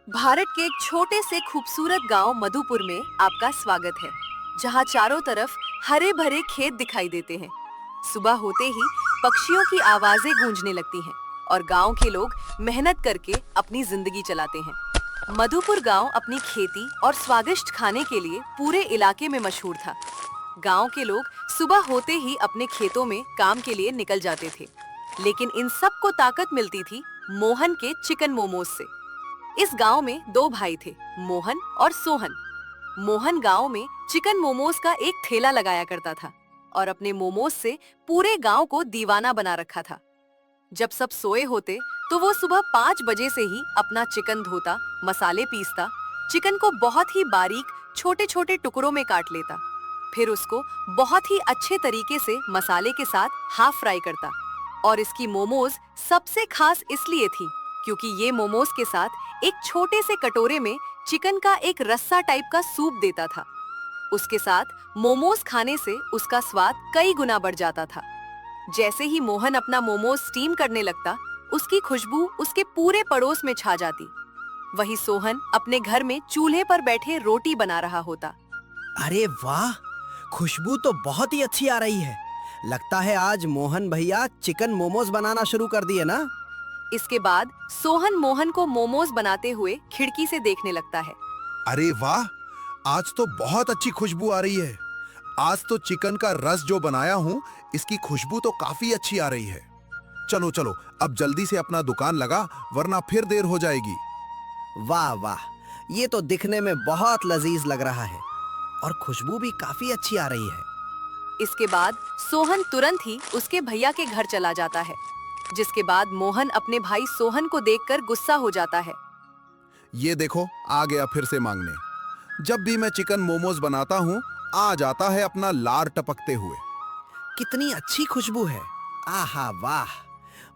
भारत के एक छोटे से खूबसूरत गांव मधुपुर में आपका स्वागत है, जहां चारों तरफ हरे भरे खेत दिखाई देते हैं। सुबह होते ही पक्षियों की आवाजें गूंजने लगती हैं और गांव के लोग मेहनत करके अपनी जिंदगी चलाते हैं। मधुपुर गांव अपनी खेती और स्वादिष्ट खाने के लिए पूरे इलाके में मशहूर था। गांव के लोग सुबह होते ही अपने खेतों में काम के लिए निकल जाते थे, लेकिन इन सब को ताकत मिलती थी मोहन के चिकन मोमोज से। इस गांव में दो भाई थे, मोहन और सोहन। मोहन गांव में चिकन मोमोज का एक ठेला लगाया करता था और अपने मोमोज से पूरे गांव को दीवाना बना रखा था। जब सब सोए होते तो वो सुबह 5 बजे से ही अपना चिकन धोता, मसाले पीसता, चिकन को बहुत ही बारीक छोटे छोटे टुकड़ों में काट लेता, फिर उसको बहुत ही अच्छे तरीके से मसाले के साथ हाफ फ्राई करता। और इसकी मोमोज सबसे खास इसलिए थी क्योंकि ये मोमोज के साथ एक छोटे से कटोरे में चिकन का एक रस्सा टाइप का सूप देता था। उसके साथ मोमोज खाने से उसका स्वाद कई गुना बढ़ जाता था। जैसे ही मोहन अपना मोमोज स्टीम करने लगता, उसकी खुशबू उसके पूरे पड़ोस में छा जाती। वही सोहन अपने घर में चूल्हे पर बैठे रोटी बना रहा होता। अरे वाह, खुशबू तो बहुत ही अच्छी आ रही है। लगता है आज मोहन भैया चिकन मोमोज बनाना शुरू कर दिए ना। इसके बाद सोहन मोहन को मोमोज बनाते हुए खिड़की से देखने लगता है। अरे वाह, आज तो बहुत अच्छी खुशबू आ रही है। आज तो चिकन का रस जो बनाया हूँ, इसकी खुशबू तो काफी अच्छी आ रही है। चलो चलो, अब जल्दी से अपना दुकान लगा, वरना फिर देर हो जाएगी। वाह वाह, ये तो दिखने में बहुत लजीज लग रहा है और खुशबू भी काफी अच्छी आ रही है। इसके बाद सोहन तुरंत ही उसके भैया के घर चला जाता है, जिसके बाद मोहन अपने भाई सोहन को देखकर गुस्सा हो जाता है। ये देखो, आ गया फिर से मांगने। जब भी मैं चिकन मोमोज बनाता हूँ, आ जाता है अपना लार टपकते हुए। कितनी अच्छी खुशबू है। आहा वाह,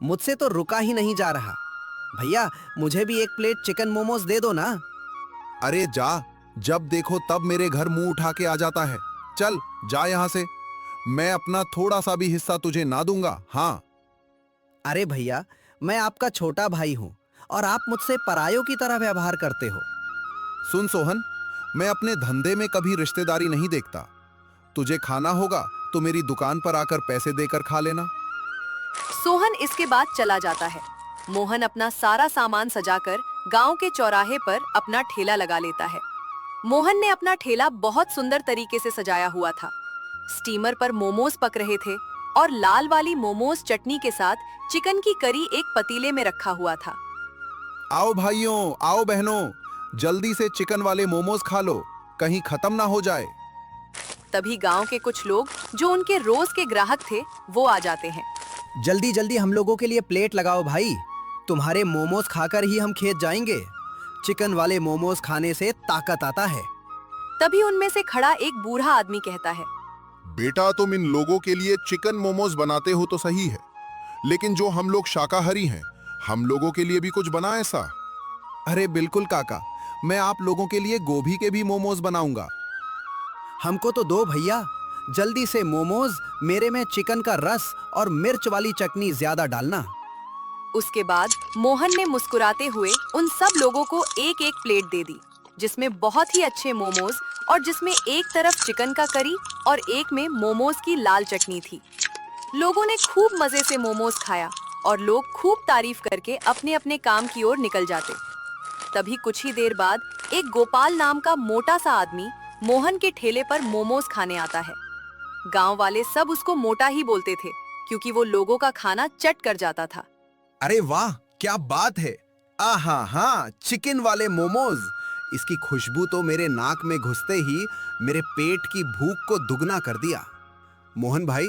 मुझसे तो रुका ही नहीं जा रहा। भैया, मुझे भी एक प्लेट चिकन मोमोज दे दो ना। अरे जा, जब देखो तब मेरे घर मुंह उठा के आ जाता है। चल जा यहाँ से, मैं अपना थोड़ा सा भी हिस्सा तुझे ना दूंगा। हाँ। अरे भैया, मैं आपका छोटा भाई हूँ और आप मुझसे परायों की तरह व्यवहार करते हो। सुन सोहन, मैं अपने धंधे में कभी रिश्तेदारी नहीं देखता। तुझे खाना होगा तो मेरी दुकान पर आकर पैसे देकर खा लेना। सोहन इसके बाद चला जाता है। मोहन अपना सारा सामान सजाकर गांव के चौराहे पर अपना ठेला लगा लेता है। मोहन ने अपना ठेला बहुत सुंदर तरीके से सजाया हुआ था। स्टीमर पर मोमोज पक रहे थे और लाल वाली मोमोज चटनी के साथ चिकन की करी एक पतीले में रखा हुआ था। आओ भाइयों, आओ बहनों, जल्दी से चिकन वाले मोमोज खा लो, कहीं खत्म ना हो जाए। तभी गांव के कुछ लोग जो उनके रोज के ग्राहक थे, वो आ जाते हैं। जल्दी जल्दी हम लोगों के लिए प्लेट लगाओ भाई, तुम्हारे मोमोज खाकर ही हम खेत जाएंगे। चिकन वाले मोमोज खाने से ताकत आता है। तभी उनमें से खड़ा एक बूढ़ा आदमी कहता है, बेटा, तुम इन लोगों के लिए चिकन मोमोज बनाते हो तो सही है, लेकिन जो हम लोग शाकाहारी हैं, हम लोगों के लिए भी कुछ बना ऐसा। अरे बिल्कुल काका, मैं आप लोगों के लिए गोभी के भी मोमोज बनाऊंगा। हमको तो दो भैया, जल्दी से मोमोज, मेरे में चिकन का रस और मिर्च वाली चटनी ज्यादा डालना। उसके बाद मोहन ने मुस्कुराते हुए उन सब लोगों को एक एक प्लेट दे दी, जिसमें बहुत ही अच्छे मोमोज और जिसमें एक तरफ चिकन का करी और एक में मोमोज की लाल चटनी थी। लोगों ने खूब मजे से मोमोज खाया और लोग खूब तारीफ करके अपने अपने काम की ओर निकल जाते। तभी कुछ ही देर बाद एक गोपाल नाम का मोटा सा आदमी मोहन के ठेले पर मोमोज खाने आता है। गांव वाले सब उसको मोटा ही बोलते थे क्योंकि वो लोगों का खाना चट कर जाता था। अरे वाह, क्या बात है। आहा हाँ, चिकन वाले मोमोज, इसकी खुशबू तो मेरे नाक में घुसते ही मेरे पेट की भूख को दुगना कर दिया। मोहन भाई,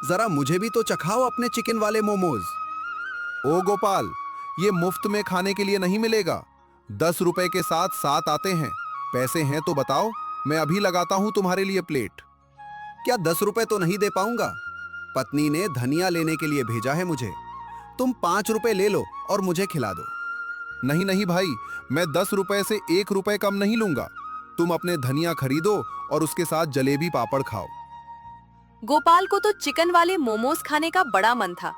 जरा मुझे भी तो चखाओ अपने चिकन वाले मोमोज। ओ गोपाल, ये मुफ्त में खाने के लिए नहीं मिलेगा। 10 रुपए के साथ 7 आते हैं। पैसे हैं तो बताओ, मैं अभी लगाता हूँ तुम्हारे लिए प्लेट। क्या 10 रुपए तो नहीं दे पाऊंगा? पत्नी ने धनिया लेने के लिए भेजा है मुझे। तुम 5 रुपए ले लो और मुझे खिला दो। नहीं नहीं भाई, मैं 10 रुपए से 1 रुपए कम नहीं लूंगा। तुम अपने धनिया खरीदो और उसके साथ जलेबी पापड़ खाओ। गोपाल को तो चिकन वाले मोमोज खाने का बड़ा मन था,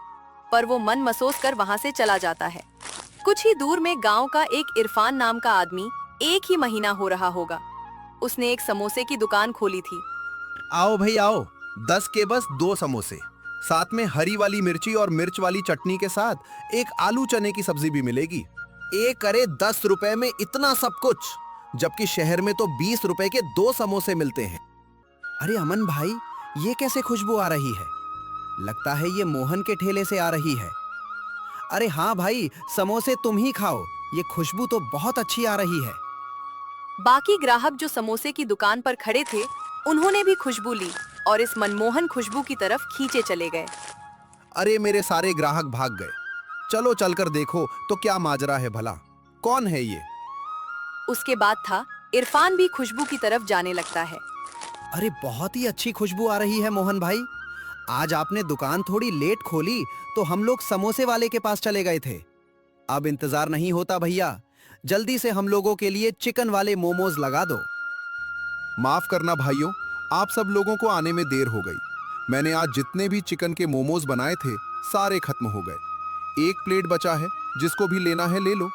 पर वो मन मसोस कर वहां से चला जाता है। कुछ ही दूर में गांव का एक इरफान नाम का आदमी एक ही महीना हो रहा होगा। उसने एक समोसे की दुकान खोली थी। आओ भाई आओ, 10 के बस 2 समोसे, साथ में हरी वाली मिर्ची और मिर्च वाली चटनी के साथ एक आलू चने की सब्जी भी मिलेगी। एक करे 10 रुपए में इतना सब कुछ, जबकि शहर में तो 20 रुपए के 2 समोसे मिलते हैं। अरे अमन भाई, ये कैसे खुशबू आ रही है? लगता है ये मोहन के ठेले से आ रही है। अरे हाँ भाई, समोसे तुम ही खाओ, ये खुशबू तो बहुत अच्छी आ रही है। बाकी ग्राहक जो समोसे की दुकान पर खड़े थे, उन्होंने भी खुशबू ली और इस मनमोहन खुशबू की तरफ खींचे चले गए। अरे मेरे सारे ग्राहक भाग गए। चलो चलकर देखो तो क्या माजरा है भला, कौन है ये? उसके बाद था इरफान भी खुशबू की तरफ जाने लगता है। अरे बहुत ही अच्छी खुशबू आ रही है मोहन भाई। आज आपने दुकान थोड़ी लेट खोली तो हम लोग समोसे वाले के पास चले गए थे। अब इंतजार नहीं होता भैया, जल्दी से हम लोगों के लिए चिकन वाले मोमोज लगा दो। माफ करना भाइयों, आप सब लोगों को आने में देर हो गई। मैंने आज जितने भी चिकन के मोमोज बनाए थे सारे खत्म हो गए। एक प्लेट बचा है, जिसको भी लेना है ले लो।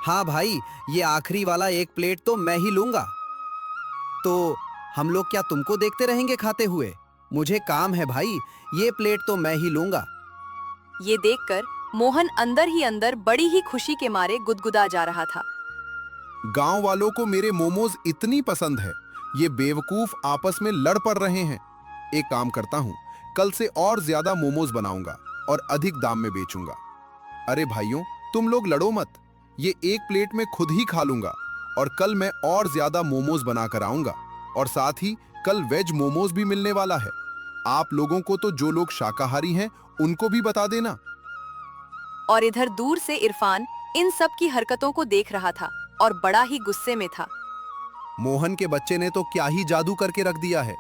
हाँ भाई, ये आखिरी वाला एक प्लेट तो मैं ही लूंगा। तो हम लोग क्या तुमको देखते रहेंगे खाते हुए? मुझे काम है भाई, ये प्लेट तो मैं ही लूंगा। ये देखकर मोहन अंदर ही अंदर बड़ी ही खुशी के मारे गुदगुदा जा रहा था। गांव वालों को मेरे मोमोज इतनी पसंद है, ये बेवकूफ आपस में लड़ पड़ रहे हैं। एक काम करता हूँ, कल से और ज्यादा मोमोज बनाऊंगा और अधिक दाम में बेचूंगा। अरे भाइयों, तुम लोग लड़ो मत, ये एक प्लेट में खुद ही खा लूंगा और कल मैं और ज्यादा मोमोज बनाकर आऊंगा। और साथ ही कल वेज मोमोज भी मिलने वाला है। आप लोगों को तो जो लोग शाकाहारी हैं उनको भी बता देना। और इधर दूर से इरफान इन सब की हरकतों को देख रहा था और बड़ा ही गुस्से में था। मोहन के बच्चे ने तो क्या ही जादू करके रख दिया है।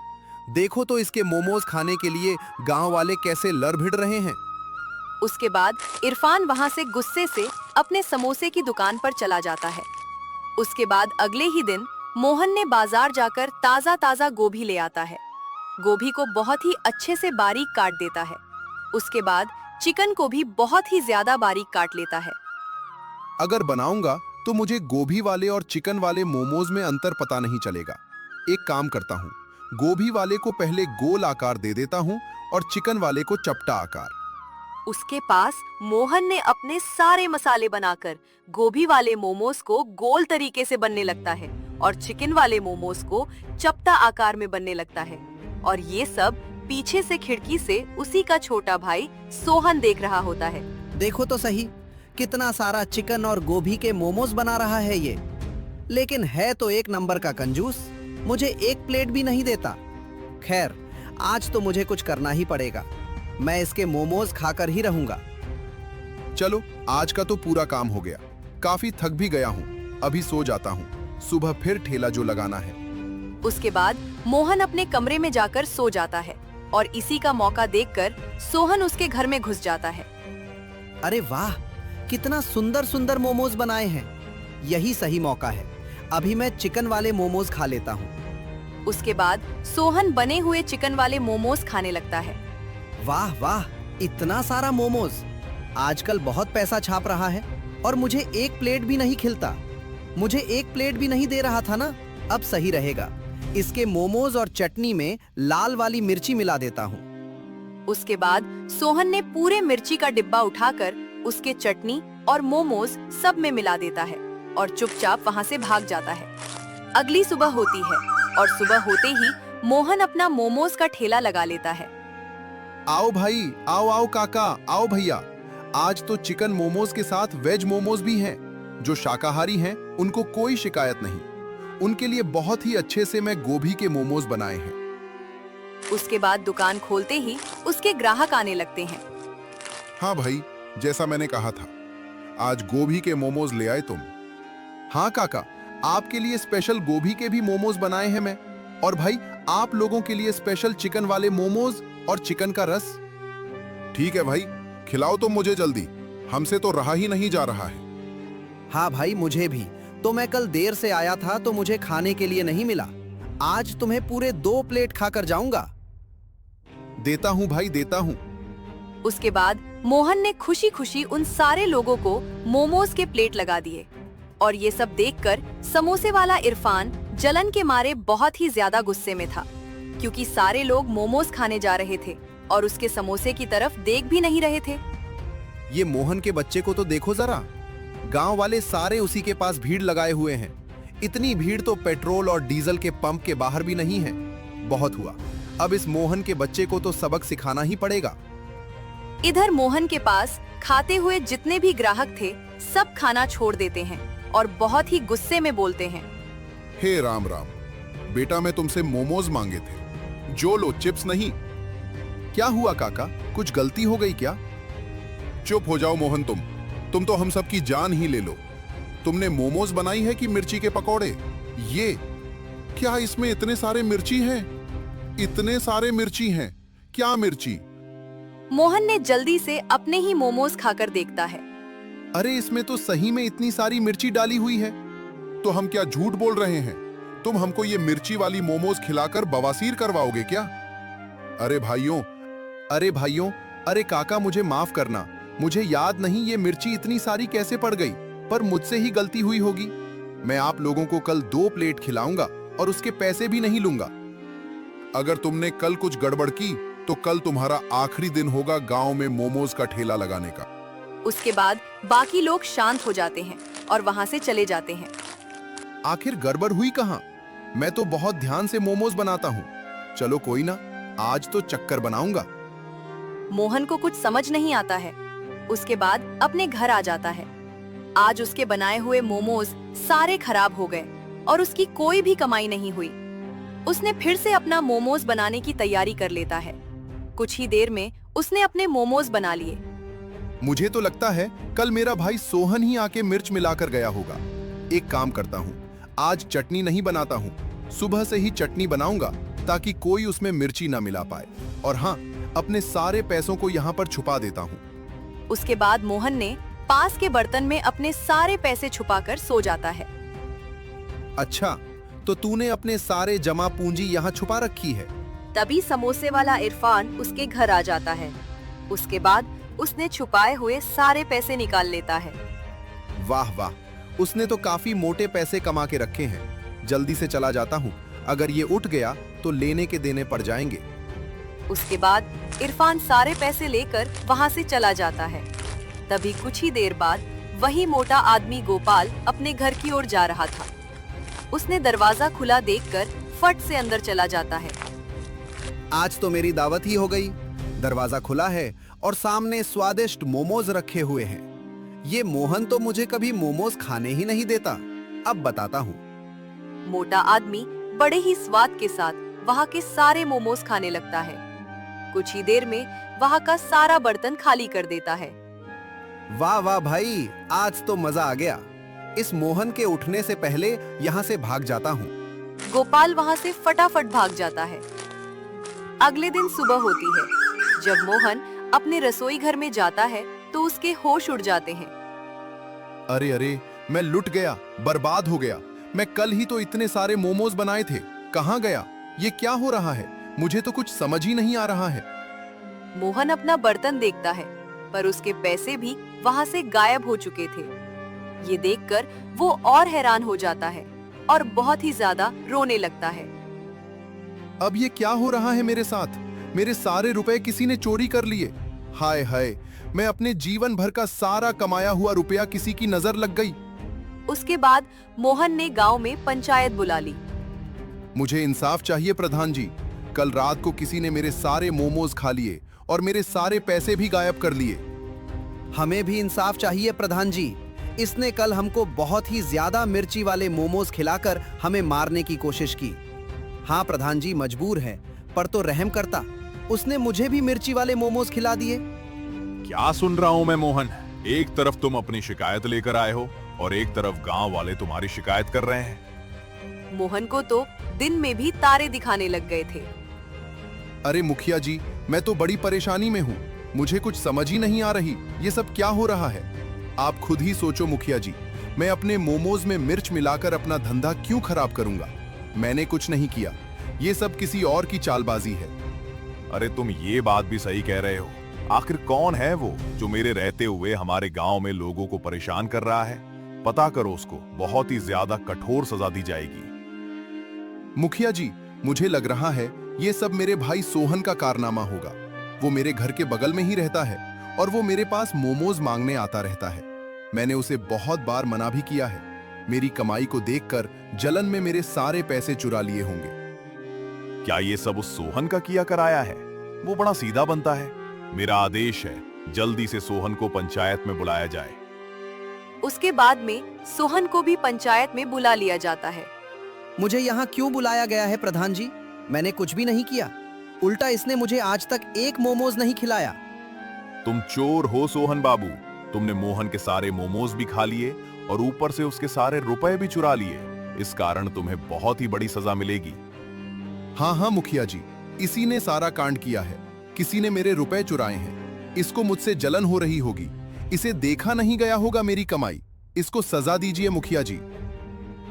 देखो तो इसके मोमोज खाने के लिए गांव वाले कैसे लड़ भिड़ रहे हैं। उसके बाद इरफान वहां से गुस्से से अपने समोसे की दुकान पर चला जाता है। उसके बाद अगले ही दिन मोहन ने बाजार जाकर ताजा ताजा गोभी ले आता है। गोभी को बहुत ही अच्छे से बारीक काट देता है। उसके बाद चिकन को भी बहुत ही ज्यादा बारीक काट लेता है। अगर बनाऊंगा तो मुझे गोभी वाले और चिकन वाले मोमोज में अंतर पता नहीं चलेगा। एक काम करता हूँ, गोभी वाले को पहले गोल आकार दे देता हूँ और चिकन वाले को चपटा आकार। उसके पास मोहन ने अपने सारे मसाले बनाकर गोभी वाले मोमोज को गोल तरीके से बनने लगता है और चिकन वाले मोमोज को चपटा आकार में बनने लगता है। और ये सब पीछे से खिड़की से उसी का छोटा भाई सोहन देख रहा होता है। देखो तो सही, कितना सारा चिकन और गोभी के मोमोज बना रहा है ये। लेकिन है तो एक नंबर का कंजूस, मुझे एक प्लेट भी नहीं देता। खैर, आज तो मुझे कुछ करना ही पड़ेगा। मैं इसके मोमोज खाकर ही रहूंगा। चलो, आज का तो पूरा काम हो गया। काफी थक भी गया हूँ, अभी सो जाता हूँ। सुबह फिर ठेला जो लगाना है। उसके बाद मोहन अपने कमरे में जाकर सो जाता है और इसी का मौका देखकर सोहन उसके घर में घुस जाता है। अरे वाह, कितना सुंदर सुंदर मोमोज बनाए हैं। यही सही मौका है, अभी मैं चिकन वाले मोमोज खा लेता हूँ। उसके बाद सोहन बने हुए चिकन वाले मोमोज खाने लगता है। वाह वाह, इतना सारा मोमोज। आजकल बहुत पैसा छाप रहा है और मुझे एक प्लेट भी नहीं खिलता। मुझे एक प्लेट भी नहीं दे रहा था ना। अब सही रहेगा, इसके मोमोज और चटनी में लाल वाली मिर्ची मिला देता हूँ। उसके बाद सोहन ने पूरे मिर्ची का डिब्बा उठाकर उसके चटनी और मोमोज सब में मिला देता है और चुपचाप वहाँ से भाग जाता है। अगली सुबह होती है और सुबह होते ही मोहन अपना मोमोज का ठेला लगा लेता है। आओ भाई, आओ आओ काका, आओ भैया। आज तो चिकन मोमोज के साथ वेज मोमोज भी हैं। जो शाकाहारी हैं उनको कोई शिकायत नहीं। उनके लिए बहुत ही अच्छे से मैं गोभी के मोमोज बनाए हैं। उसके बाद दुकान खोलते ही उसके ग्राहक आने लगते हैं। हाँ भाई, जैसा मैंने कहा था, आज गोभी के मोमोज ले आए तुम। हाँ काका, आपके लिए स्पेशल गोभी के भी मोमोज बनाए हैं मैं। और भाई, आप लोगों के लिए स्पेशल चिकन वाले मोमोज और चिकन का रस। ठीक है भाई, खिलाओ तो मुझे जल्दी, हमसे तो रहा ही नहीं जा रहा है। हाँ भाई, मुझे भी। तो मैं कल देर से आया था तो मुझे खाने के लिए नहीं मिला। आज तुम्हें पूरे 2 प्लेट खाकर जाऊंगा। देता हूँ भाई, देता हूँ। उसके बाद मोहन ने खुशी खुशी उन सारे लोगों को मोमोज के प्लेट लगा दिए और ये सब देखकर समोसे वाला इरफान जलन के मारे बहुत ही ज्यादा गुस्से में था, क्योंकि सारे लोग मोमोज खाने जा रहे थे और उसके समोसे की तरफ देख भी नहीं रहे थे। ये मोहन के बच्चे को तो देखो जरा, गांव वाले सारे उसी के पास भीड़ लगाए हुए हैं। इतनी भीड़ तो पेट्रोल और डीजल के पंप के बाहर भी नहीं है। बहुत हुआ, अब इस मोहन के बच्चे को तो सबक सिखाना ही पड़ेगा। इधर मोहन के पास खाते हुए जितने भी ग्राहक थे सब खाना छोड़ देते हैं और बहुत ही गुस्से में बोलते हैं। हे राम राम, बेटा मैं तुमसे मोमोज मांगे थे, जो लो, चिप्स नहीं। क्या हुआ काका, कुछ गलती हो गई क्या? चुप हो जाओ मोहन, तुम तो हम सब की जान ही ले लो। तुमने मोमोज बनाई है कि मिर्ची के पकौड़े? ये क्या, इसमें इतने सारे मिर्ची हैं? इतने सारे मिर्ची हैं, क्या मिर्ची? मोहन ने जल्दी से अपने ही मोमोज खाकर देखता है। अरे इसमें तो सही में इतनी सारी मिर्ची डाली हुई है। तो हम क्या झूठ बोल रहे हैं? तुम हमको ये मिर्ची वाली मोमोज खिलाकर बवासीर करवाओगे क्या? अरे भाइयों, अरे काका मुझे माफ करना, मुझे याद नहीं ये मिर्ची इतनी सारी कैसे पड़ गई, पर मुझसे ही गलती हुई होगी। मैं आप लोगों को कल 2 प्लेट खिलाऊंगा और उसके पैसे भी नहीं लूंगा। अगर तुमने कल कुछ गड़बड़ की तो कल तुम्हारा आखिरी दिन होगा गांव में मोमोज का ठेला लगाने का। उसके बाद बाकी लोग शांत हो जाते हैं और वहां से चले जाते हैं। आखिर गड़बड़ हुई कहाँ? मैं तो बहुत ध्यान से मोमोज बनाता हूँ। चलो कोई ना, आज तो चक्कर बनाऊंगा। मोहन को कुछ समझ नहीं आता है। उसके बाद अपने घर आ जाता है। आज उसके बनाए हुए मोमोज सारे खराब हो गए और उसकी कोई भी कमाई नहीं हुई। उसने फिर से अपना मोमोज बनाने की तैयारी कर लेता है। कुछ ही देर में उसने अपने मोमोज बना लिए। मुझे तो लगता है कल मेरा भाई सोहन ही आके मिर्च मिलाकर गया होगा। एक काम करता हूँ, आज चटनी नहीं बनाता हूँ, सुबह से ही चटनी बनाऊंगा ताकि कोई उसमें मिर्ची ना मिला पाए। और हाँ, अपने सारे पैसों को यहाँ पर छुपा देता हूँ। उसके बाद मोहन ने पास के बर्तन में अपने सारे पैसे छुपाकर सो जाता है। अच्छा, तो तूने अपने सारे जमा पूंजी यहाँ छुपा रखी है? तभी समोसे वाला इरफान उसके घर आ जाता है। उसके बाद उसने छुपाए हुए सारे पैसे निकाल लेता है। वाह वाह, उसने तो काफी मोटे पैसे कमा के रखे हैं। जल्दी से चला जाता हूँ, अगर ये उठ गया तो लेने के देने पड़ जाएंगे। उसके बाद इरफान सारे पैसे लेकर वहाँ से चला जाता है। तभी कुछ ही देर बाद वही मोटा आदमी गोपाल अपने घर की ओर जा रहा था। उसने दरवाजा खुला देखकर फट से अंदर चला जाता है। आज तो मेरी दावत ही हो गई। दरवाजा खुला है और सामने स्वादिष्ट मोमोज रखे हुए हैं। ये मोहन तो मुझे कभी मोमोज खाने ही नहीं देता। अब बताता हूँ। मोटा आदमी बड़े ही स्वाद के साथ वहाँ के सारे मोमोज खाने लगता है। कुछ ही देर में वहाँ का सारा बर्तन खाली कर देता है। वाह वाह भाई, आज तो मजा आ गया। इस मोहन के उठने से पहले यहाँ से भाग जाता हूँ। गोपाल वहाँ से फटाफट भाग जाता है। अगले दिन सुबह होती है। जब मोहन अपने रसोई घर में जाता है तो उसके होश उड़ जाते हैं। अरे अरे, मैं लुट गया, बर्बाद हो गया। मैं कल ही तो इतने सारे मोमोज बनाए थे, कहाँ गया? ये क्या हो रहा है? मुझे तो कुछ समझ ही नहीं आ रहा है। मोहन अपना बर्तन देखता है, पर उसके पैसे भी वहाँ से गायब हो चुके थे। ये देखकर वो और हैरान हो जाता है और बहुत ही ज्यादा रोने लगता है। अब ये क्या हो रहा है मेरे साथ? मेरे सारे रुपए किसी ने चोरी कर लिए। हाय हाय, मैं अपने जीवन भर का सारा कमाया हुआ रुपया किसी की नजर लग गई। उसके बाद मोहन ने गांव में पंचायत बुला ली। मुझे इंसाफ चाहिए प्रधान जी। कल रात को किसी ने मेरे सारे मोमोज खा लिए और मेरे सारे पैसे भी गायब कर लिए। हमें भी इंसाफ चाहिए प्रधान जी। इसने कल हमको बहुत ही ज्यादा मिर्ची वाले मोमोज खिलाकर हमें मारने की कोशिश की। हाँ प्रधान जी, मजबूर है, पर तो रहम करता। उसने मुझे भी मिर्ची वाले मोमोज खिला दिए। क्या सुन रहा हूं मैं मोहन? एक तरफ तुम अपनी शिकायत लेकर आए हो और एक तरफ गांव वाले तुम्हारी शिकायत कर रहे हैं। मोहन को तो दिन में भी तारे दिखाने लग गए थे। अरे मुखिया जी, मैं तो बड़ी परेशानी में हूँ। मुझे कुछ समझ ही नहीं आ रही, ये सब क्या हो रहा है? आप खुद ही सोचो मुखिया जी, मैं अपने मोमोज में मिर्च मिलाकर अपना धंधा क्यों खराब करूंगा? मैंने कुछ नहीं किया, ये सब किसी और की चालबाजी है। अरे तुम ये बात भी सही कह रहे हो, आखिर कौन है वो जो मेरे रहते हुए हमारे गांव में लोगों को परेशान कर रहा है? पता करो उसको, बहुत ही ज्यादा कठोर सजा दी जाएगी। मुखिया जी, मुझे लग रहा है ये सब मेरे भाई सोहन का कारनामा होगा। वो मेरे घर के बगल में ही रहता है और वो मेरे पास मोमोज मांगने आता रहता है। मैंने उसे बहुत बार मना भी किया है। मेरी कमाई को देखकर जलन में मेरे सारे पैसे चुरा लिए होंगे। क्या ये सब उस सोहन का किया कराया है? वो बड़ा सीधा बनता है। मेरा आदेश है, जल्दी से सोहन को पंचायत में बुलाया जाए। उसके बाद में सोहन को भी पंचायत में बुला लिया जाता है। मुझे यहाँ क्यों बुलाया गया है प्रधान जी? मैंने कुछ भी नहीं किया। उल्टा इसने मुझे आज तक एक मोमोज नहीं खिलाया। तुम चोर हो सोहन बाबू। तुमने मोहन के सारे मोमोज भी खा लिए और ऊपर से उसके सारे रुपए भी चुरा लिए। इस कारण तुम्हें बहुत ही बड़ी सजा मिलेगी। हाँ हाँ मुखिया जी, इसी ने सारा कांड किया है। किसी ने मेरे रुपए चुराए हैं। इसको मुझसे जलन हो रही होगी। इसे देखा नहीं गया होगा मेरी कमाई। इसको सजा दीजिए मुखिया जी।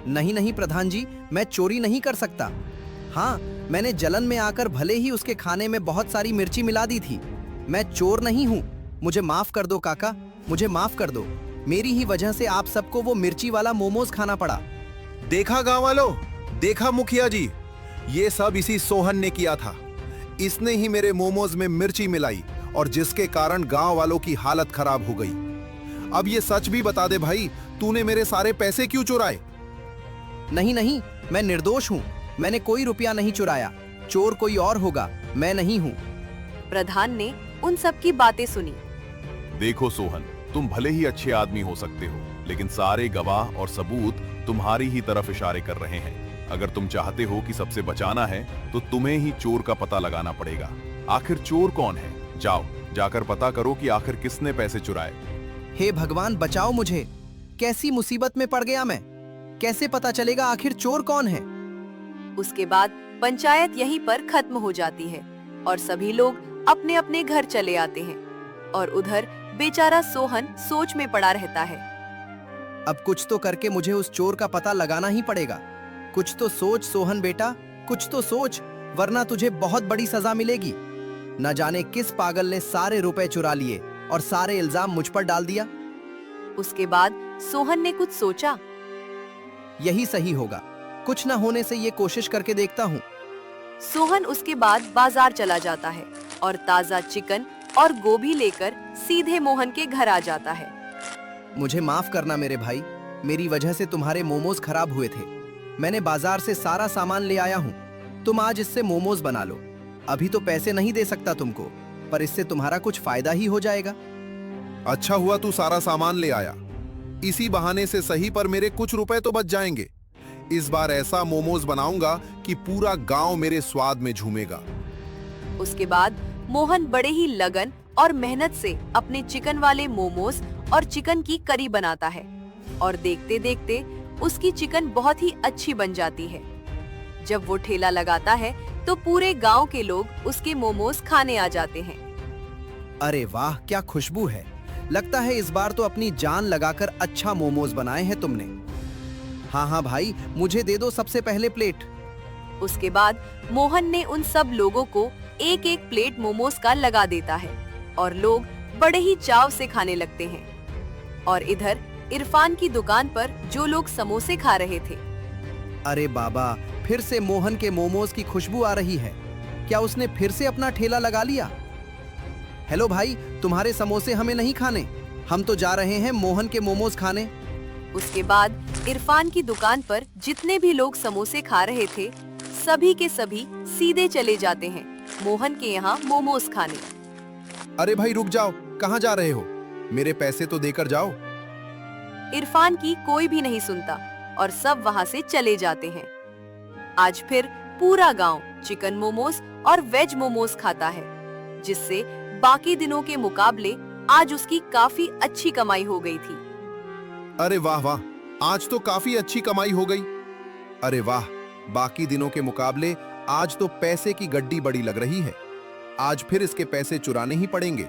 नहीं नहीं प्रधान जी, मैं चोरी नहीं कर सकता। हाँ, मैंने जलन में आकर भले ही उसके खाने में बहुत सारी मिर्ची मिला दी थी। मैं चोर नहीं हूँ। मुझे माफ कर दो काका, मुझे माफ कर दो। मेरी ही वजह से आप सबको वो मिर्ची वाला मोमोज खाना पड़ा। देखा गांव वालों, देखा मुखिया जी, ये सब इसी सोहन ने किया था। इसने ही मेरे मोमोज में मिर्ची मिलाई और जिसके कारण गांव वालों की हालत खराब हो गई। अब ये सच भी बता दे भाई, तूने मेरे सारे पैसे क्यों चुराए? नहीं नहीं, मैं निर्दोष हूँ। मैंने कोई रुपया नहीं चुराया। चोर कोई और होगा, मैं नहीं हूँ। प्रधान ने उन सब की बातें सुनी। देखो सोहन, तुम भले ही अच्छे आदमी हो सकते हो, लेकिन सारे गवाह और सबूत तुम्हारी ही तरफ इशारे कर रहे हैं। अगर तुम चाहते हो कि सबसे बचाना है तो तुम्हें ही चोर का पता लगाना पड़ेगा। आखिर चोर कौन है? जाओ, जाकर पता करो कि आखिर किसने पैसे चुराए। हे भगवान, बचाओ मुझे। कैसी मुसीबत में पड़ गया मैं। कैसे पता चलेगा आखिर चोर कौन है? उसके बाद पंचायत यहीं पर खत्म हो जाती है और सभी लोग अपने अपने घर चले आते हैं और उधर बेचारा सोहन सोच में पड़ा रहता है। अब कुछ तो करके मुझे उस चोर का पता लगाना ही पड़ेगा। कुछ तो सोच सोहन बेटा, कुछ तो सोच, वरना तुझे बहुत बड़ी सजा मिलेगी। न जाने किस पागल ने सारे रुपए चुरा लिए और सारे इल्जाम मुझ पर डाल दिया। उसके बाद सोहन ने कुछ सोचा। यही सही होगा। कुछ न होने से ये कोशिश करके देखता हूँ। सोहन उसके बाद बाजार चला जाता है और ताजा चिकन और गोभी लेकर सीधे मोहन के घर आ जाता है। मुझे माफ करना मेरे भाई, मेरी वजह से तुम्हारे मोमोज खराब हुए थे। मैंने बाजार से सारा सामान ले आया हूँ। तुम आज इससे मोमोज बना लो। अभी तो पैसे नहीं दे सकता तुमको, पर इससे तुम्हारा कुछ फायदा ही हो जाएगा। अच्छा हुआ तू सारा सामान ले आया। इसी बहाने से सही पर मेरे कुछ रुपए तो बच जाएंगे। इस बार ऐसा मोमोज बनाऊंगा कि पूरा गांव मेरे स्वाद में झूमेगा। उसके बाद मोहन बड़े ही लगन और मेहनत से अपने चिकन वाले मोमोज और चिकन की करी बनाता है और देखते देखते उसकी चिकन बहुत ही अच्छी बन जाती है। जब वो ठेला लगाता है तो पूरे गांव के लोग उसके मोमोज खाने आ जाते हैं। अरे वाह, क्या खुशबू है। लगता है इस बार तो अपनी जान लगाकर अच्छा मोमोज बनाए हैं तुमने। हाँ हाँ भाई, मुझे दे दो सबसे पहले प्लेट। उसके बाद मोहन ने उन सब लोगों को एक एक प्लेट मोमोज का लगा देता है और लोग बड़े ही चाव से खाने लगते हैं। और इधर इरफान की दुकान पर जो लोग समोसे खा रहे थे। अरे बाबा, फिर से मोहन के मोमोज की खुशबू आ रही है। क्या उसने फिर से अपना ठेला लगा लिया? हेलो भाई, तुम्हारे समोसे हमें नहीं खाने। हम तो जा रहे हैं मोहन के मोमोज खाने। उसके बाद इरफान की दुकान पर जितने भी लोग समोसे खा रहे थे, सभी के सभी सीधे चले जाते हैं मोहन के यहाँ मोमोज खाने। अरे भाई रुक जाओ, कहाँ जा रहे हो? मेरे पैसे तो देकर जाओ। इरफान की कोई भी नहीं सुनता और सब वहाँ से चले जाते हैं। आज फिर पूरा गांव चिकन मोमोज और वेज मोमोज खाता है, जिससे बाकी दिनों के मुकाबले आज उसकी काफी अच्छी कमाई हो गई थी। अरे वाह वाह, आज तो काफी अच्छी कमाई हो गई। अरे वाह, बाकी दिनों के मुकाबले आज तो पैसे की गड्डी बड़ी लग रही है। आज फिर इसके पैसे चुराने ही पड़ेंगे।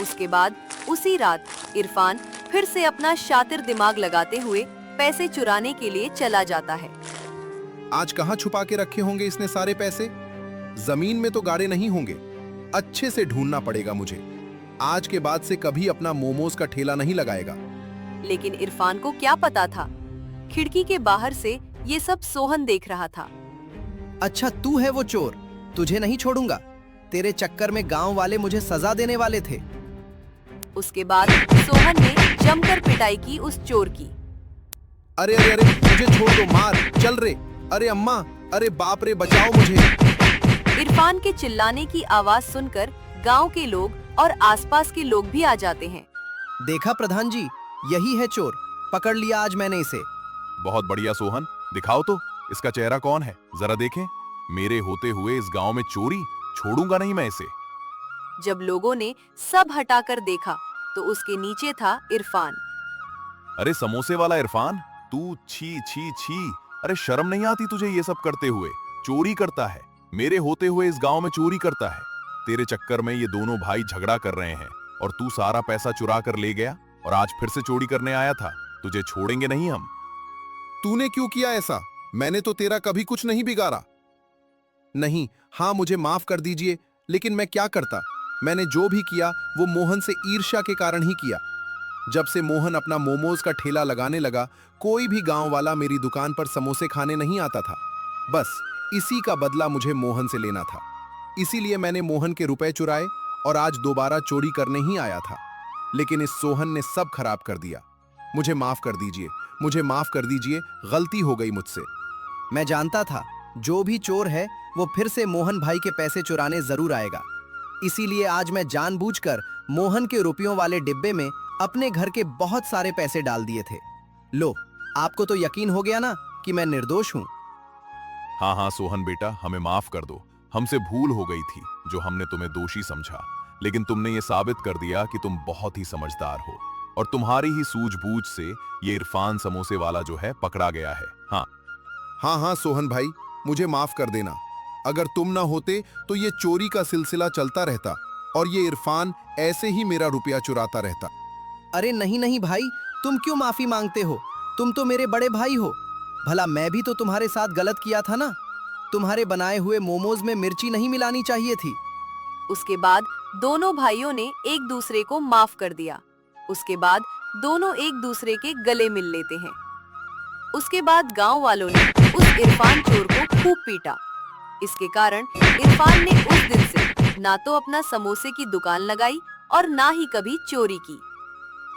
उसके बाद उसी रात इरफान फिर से अपना शातिर दिमाग लगाते हुए पैसे चुराने के लिए चला जाता है। आज कहाँ छुपा के रखे होंगे इसने सारे पैसे? जमीन में तो गाड़े नहीं होंगे। अच्छे से ढूंढना पड़ेगा मुझे। आज के बाद से कभी अपना मोमोज का ठेला नहीं लगाएगा। लेकिन इरफान को क्या पता था, खिड़की के बाहर से ये सब सोहन देख रहा था। अच्छा तू है वो चोर, तुझे नहीं छोड़ूंगा। तेरे चक्कर में गांव वाले मुझे सजा देने वाले थे। उसके बाद सोहन ने जमकर पिटाई की उस चोर की। अरे अरे अरे, मुझे छोड़ दो, मार, चल रे, अरे अम्मा, अरे बाप रे, बचाओ मुझे। इरफान के चिल्लाने की आवाज सुनकर गांव के लोग और आसपास के लोग भी आ जाते हैं। देखा प्रधान जी, यही है चोर, पकड़ लिया आज मैंने इसे। बहुत बढ़िया सोहन, दिखाओ तो इसका चेहरा कौन है, जरा देखें। मेरे होते हुए इस गांव में चोरी, छोड़ूंगा नहीं मैं इसे। जब लोगों ने सब हटाकर देखा तो उसके नीचे था इरफान। अरे समोसे वाला इरफान, तू छी छी छी, अरे शर्म नहीं आती तुझे ये सब करते हुए? चोरी करता है, मेरे होते हुए इस गांव में चोरी करता है। तेरे चक्कर में ये दोनों भाई झगड़ा कर रहे हैं और तू सारा पैसा चुरा कर ले गया और आज फिर से चोरी करने आया था। तुझे छोड़ेंगे नहीं हम। तूने क्यों किया ऐसा? मैंने तो तेरा कभी कुछ नहीं बिगाड़ा। नहीं, हाँ मुझे माफ कर दीजिए, लेकिन मैं क्या करता। मैंने जो भी किया वो मोहन से ईर्ष्या के कारण ही किया। जब से मोहन अपना मोमोज का ठेला लगाने लगा, कोई भी गांव वाला मेरी दुकान पर समोसे खाने नहीं आता था। बस इसी का बदला मुझे मोहन से लेना था। इसीलिए मैंने मोहन के रुपए चुराए और आज दोबारा चोरी करने ही आया था। लेकिन इस सोहन ने सब खराब कर दिया। मुझे माफ कर दीजिए, मुझे माफ कर दीजिए, गलती हो गई मुझसे। मैं जानता था जो भी चोर है वो फिर से मोहन भाई के पैसे चुराने जरूर आएगा। इसीलिए आज मैं जानबूझकर मोहन के रुपयों वाले डिब्बे में अपने घर के बहुत सारे पैसे डाल दिए थे। लो, आपको तो यकीन हो गया ना कि मैं निर्दोष हूँ। हाँ हाँ सोहन बेटा, हमें माफ कर दो। हमसे भूल हो गई थी जो हमने तुम्हें दोषी समझा, लेकिन तुमने ये साबित कर दिया कि तुम बहुत ही समझदार हो और तुम्हारी ही सूझबूझ से ये इरफान समोसे वाला जो है पकड़ा गया है। हाँ हाँ सोहन भाई, मुझे माफ कर देना। अगर तुम ना होते तो ये चोरी का सिलसिला चलता रहता और ये इरफान ऐसे ही मेरा रुपया चुराता रहता। अरे नहीं नहीं भाई, तुम क्यों माफी मांगते हो? तुम तो मेरे बड़े भाई हो। भला मैं भी तो तुम्हारे साथ गलत किया था ना। तुम्हारे बनाए हुए मोमोज में मिर्ची नहीं मिलानी चाहिए थी। उसके बाद दोनों भाइयों ने एक दूसरे को माफ कर दिया। उसके बाद दोनों एक दूसरे के गले मिल लेते हैं। उसके बाद गांव वालों ने उस इरफान चोर को खूब पीटा। इसके कारण इरफान ने उस दिन से ना तो अपना समोसे की दुकान लगाई और ना ही कभी चोरी की।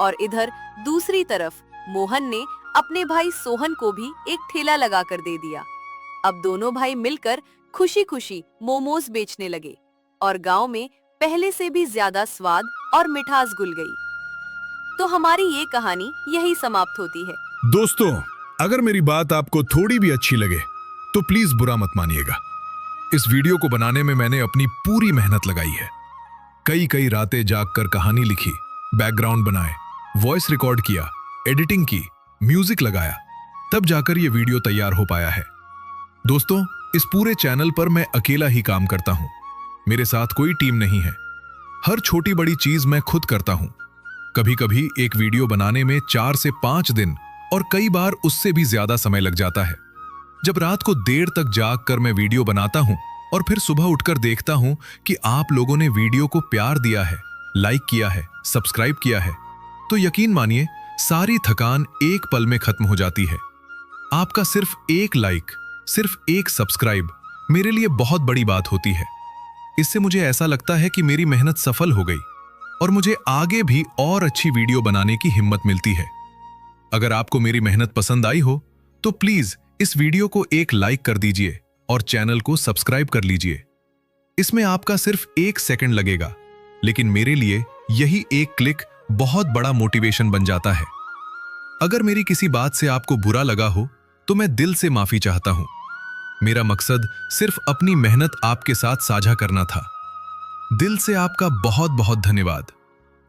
और इधर दूसरी तरफ मोहन ने अपने भाई सोहन को भी एक ठेला लगा कर दे दिया। अब दोनों भाई मिलकर खुशी खुशी मोमोज बेचने लगे और गांव में पहले से भी ज्यादा स्वाद और मिठास घुल गई। तो हमारी ये कहानी यही समाप्त होती है। दोस्तों, अगर मेरी बात आपको थोड़ी भी अच्छी लगे तो प्लीज बुरा मत मानिएगा। इस वीडियो को बनाने में मैंने अपनी पूरी मेहनत लगाई है। कई रातें जागकर कहानी लिखी, बैकग्राउंड बनाए, वॉइस रिकॉर्ड किया, एडिटिंग की, म्यूजिक लगाया, तब जाकर यह वीडियो तैयार हो पाया है। दोस्तों, इस पूरे चैनल पर मैं अकेला ही काम करता हूं। मेरे साथ कोई टीम नहीं है। हर छोटी बड़ी चीज मैं खुद करता हूं। कभी कभी एक वीडियो बनाने में 4 से 5 दिन और कई बार उससे भी ज्यादा समय लग जाता है। जब रात को देर तक जाग कर मैं वीडियो बनाता हूं और फिर सुबह उठकर देखता हूं कि आप लोगों ने वीडियो को प्यार दिया है, लाइक किया है, सब्सक्राइब किया है, तो यकीन मानिए सारी थकान एक पल में खत्म हो जाती है। आपका सिर्फ एक लाइक, सिर्फ एक सब्सक्राइब मेरे लिए बहुत बड़ी बात होती है। इससे मुझे ऐसा लगता है कि मेरी मेहनत सफल हो गई और मुझे आगे भी और अच्छी वीडियो बनाने की हिम्मत मिलती है। अगर आपको मेरी मेहनत पसंद आई हो तो प्लीज इस वीडियो को एक लाइक कर दीजिए और चैनल को सब्सक्राइब कर लीजिए। इसमें आपका सिर्फ 1 सेकंड लगेगा, लेकिन मेरे लिए यही एक क्लिक बहुत बड़ा मोटिवेशन बन जाता है। अगर मेरी किसी बात से आपको बुरा लगा हो तो मैं दिल से माफी चाहता हूं। मेरा मकसद सिर्फ अपनी मेहनत आपके साथ साझा करना था। दिल से आपका बहुत बहुत धन्यवाद।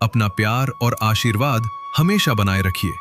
अपना प्यार और आशीर्वाद हमेशा बनाए रखिए।